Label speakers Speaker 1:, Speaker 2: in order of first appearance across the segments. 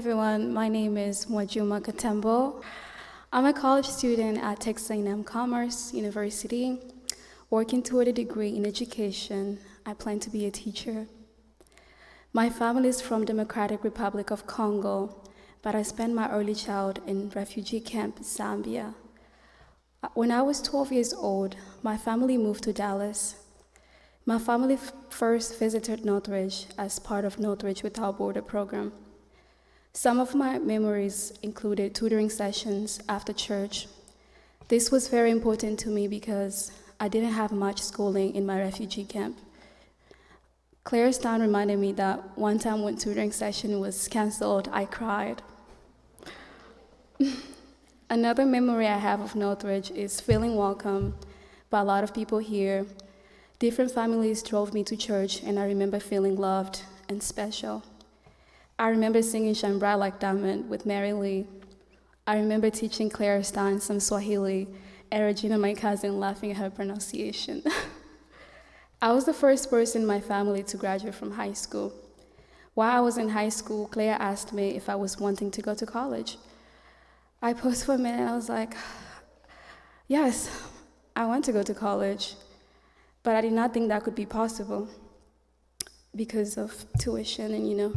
Speaker 1: everyone, my name is Mwajuma Katembo. I'm a college student at Texas A&M Commerce University, working toward a degree in education. I plan to be a teacher. My family is from Democratic Republic of Congo, but I spent my early childhood in refugee camp Zambia. When I was 12 years old, my family moved to Dallas. My family first visited Northridge as part of Northridge Without Border program. Some of my memories included tutoring sessions after church. This was very important to me because I didn't have much schooling in my refugee camp. Claire Stein reminded me that one time when tutoring session was canceled, I cried. Another memory I have of Northridge is feeling welcome by a lot of people here. Different families drove me to church, and I remember feeling loved and special. I remember singing Shine Bright Like Diamond with Mary Lee. I remember teaching Claire Stein some Swahili, and Regina, my cousin, laughing at her pronunciation. I was the first person in my family to graduate from high school. While I was in high school, Claire asked me if I was wanting to go to college. I paused for a minute and I was like, yes, I want to go to college. But I did not think that could be possible because of tuition and.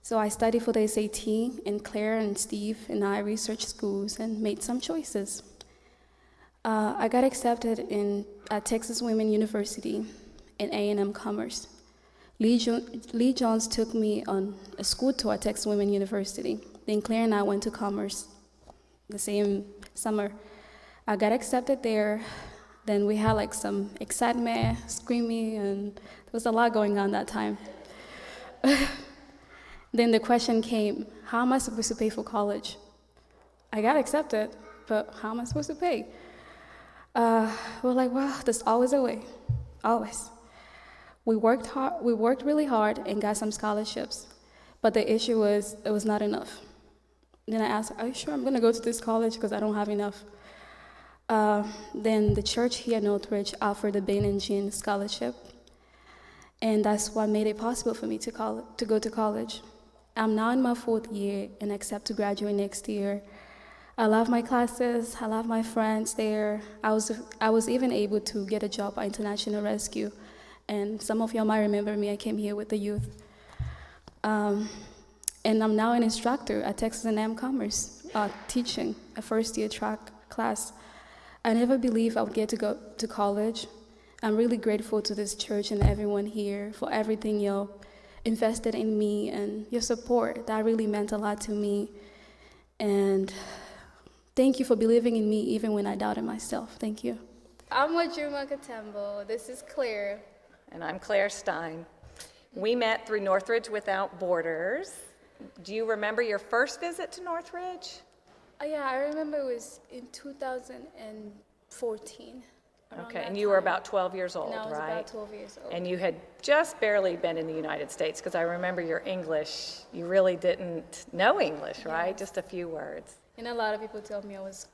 Speaker 1: So I studied for the SAT, and Claire and Steve and I researched schools and made some choices. I got accepted at Texas Women University in A&M Commerce. Lee Jones took me on a school tour at Texas Women University. Then Claire and I went to Commerce the same summer. I got accepted there. Then we had some excitement, screaming, and there was a lot going on that time. Then the question came, how am I supposed to pay for college? I got accepted, but how am I supposed to pay? We're like, well, there's always a way, always. We worked really hard and got some scholarships, but the issue was it was not enough. Then I asked, are you sure I'm gonna go to this college because I don't have enough? Then the church here at Northridge offered the Ben and Jean scholarship, and that's what made it possible for me to go to college. I'm now in my 4th year and expect to graduate next year. I love my classes, I love my friends there. I was even able to get a job at International Rescue, and some of y'all might remember me, I came here with the youth. And I'm now an instructor at Texas A&M Commerce, teaching a first-year track class. I never believed I would get to go to college. I'm really grateful to this church and everyone here for everything y'all invested in me and your support. That really meant a lot to me. And thank you for believing in me even when I doubted myself. Thank you.
Speaker 2: I'm Wajuma Katembo. This is Claire.
Speaker 3: And I'm Claire Stein. We met through Northridge Without Borders. Do you remember your first visit to Northridge?
Speaker 2: Yeah, I remember it was in 2014.
Speaker 3: Okay, and you were about 12 years old,
Speaker 2: right? I was
Speaker 3: right?
Speaker 2: about 12 years old.
Speaker 3: And you had just barely been in the United States, because I remember your English, you really didn't know English, right?
Speaker 2: Yes.
Speaker 3: Just a few words.
Speaker 2: And a lot of people tell me I was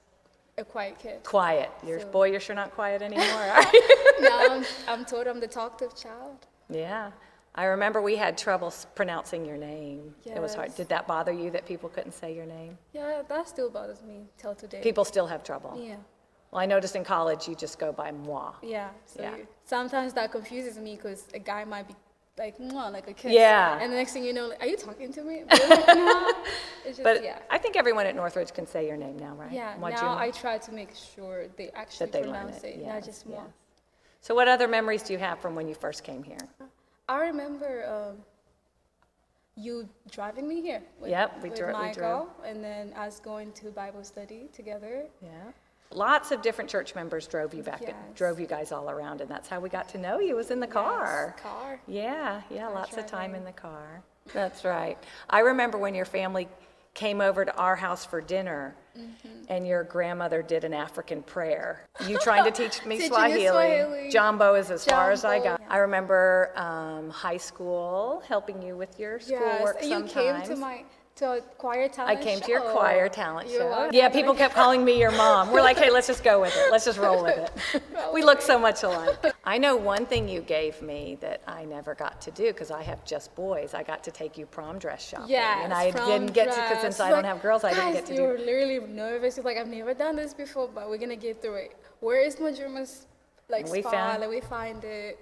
Speaker 2: a quiet kid.
Speaker 3: Quiet. Boy, you're sure not quiet anymore, right?
Speaker 2: Now I'm told I'm the talkative child.
Speaker 3: Yeah. I remember we had trouble pronouncing your name.
Speaker 2: Yes.
Speaker 3: It was hard. Did that bother you that people couldn't say your name?
Speaker 2: Yeah, that still bothers me till today.
Speaker 3: People still have trouble?
Speaker 2: Yeah.
Speaker 3: Well, I noticed in college you just go by moi.
Speaker 2: Yeah. So
Speaker 3: Yeah.
Speaker 2: sometimes that confuses me because a guy might be like, mwah, like a kiss.
Speaker 3: Yeah.
Speaker 2: And the next thing you know, like, are you talking to me? But like, no. It's just,
Speaker 3: But
Speaker 2: yeah.
Speaker 3: I think everyone at Northridge can say your name now, right?
Speaker 2: Yeah,
Speaker 3: Mwajuma?
Speaker 2: now I try to make sure they actually
Speaker 3: That they learn
Speaker 2: pronounce it, not
Speaker 3: Yes,
Speaker 2: just moi.
Speaker 3: yes. So what other memories do you have from when you first came here?
Speaker 2: I remember you driving me here with,
Speaker 3: Yep, we
Speaker 2: with
Speaker 3: drove.
Speaker 2: Michael, and then us going to Bible study together.
Speaker 3: Yeah. Lots of different church members drove you
Speaker 2: Yes.
Speaker 3: drove you guys all around, and that's how we got to know you, was in the car.
Speaker 2: Yes, car.
Speaker 3: Yeah, lots of time
Speaker 2: driving.
Speaker 3: in the car. That's right. I remember when your family came over to our house for dinner, and your grandmother did an African prayer. You trying to teach me
Speaker 2: Teaching
Speaker 3: Swahili.
Speaker 2: you Swahili.
Speaker 3: Jambo is as far as I got.
Speaker 2: Jambo.
Speaker 3: I remember high school, helping you with your schoolwork
Speaker 2: Yes, and you
Speaker 3: sometimes.
Speaker 2: came to a choir
Speaker 3: I
Speaker 2: talent
Speaker 3: came
Speaker 2: show.
Speaker 3: to your choir talent
Speaker 2: You're
Speaker 3: show.
Speaker 2: welcome.
Speaker 3: Yeah, people kept calling me your mom. We're like, hey, let's just go with it. Let's just roll with it. We look so much alike. I know one thing you gave me that I never got to do because I have just boys. I got to take you prom dress shopping.
Speaker 2: Yeah,
Speaker 3: And I didn't get to, because since I don't have girls, I didn't get to
Speaker 2: You were
Speaker 3: do.
Speaker 2: literally nervous. You're like, I've never done this before, but we're gonna get through it. Where is Majuma's
Speaker 3: We
Speaker 2: spot?
Speaker 3: found-
Speaker 2: Like we find it.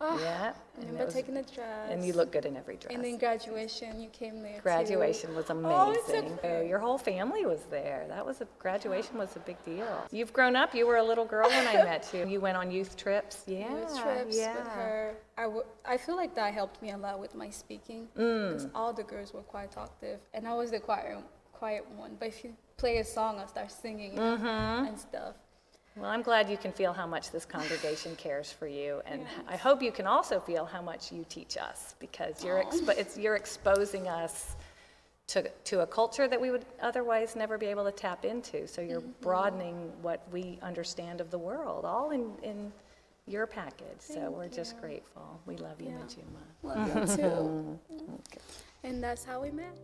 Speaker 2: Oh,
Speaker 3: Yeah.
Speaker 2: I
Speaker 3: and
Speaker 2: remember
Speaker 3: it was-
Speaker 2: taking the dress.
Speaker 3: And you look good in every dress.
Speaker 2: And then graduation, you came there
Speaker 3: Graduation
Speaker 2: too.
Speaker 3: was
Speaker 2: Oh, it's so
Speaker 3: amazing.
Speaker 2: pretty.
Speaker 3: Your whole family was there. Graduation was a big deal. You've grown up. You were a little girl when I met you. You went on youth trips. Yeah.
Speaker 2: Youth trips
Speaker 3: yeah.
Speaker 2: with her. I feel like that helped me a lot with my speaking because all the girls were quite talkative, and I was the quiet one. But if you play a song, I'll start singing and stuff.
Speaker 3: Well, I'm glad you can feel how much this congregation cares for you, and I hope you can also feel how much you teach us, because you're exposing us to a culture that we would otherwise never be able to tap into. So you're broadening what we understand of the world, all in your package. So we're just grateful. We love you, Majuma.
Speaker 2: Love you too. And that's how we met.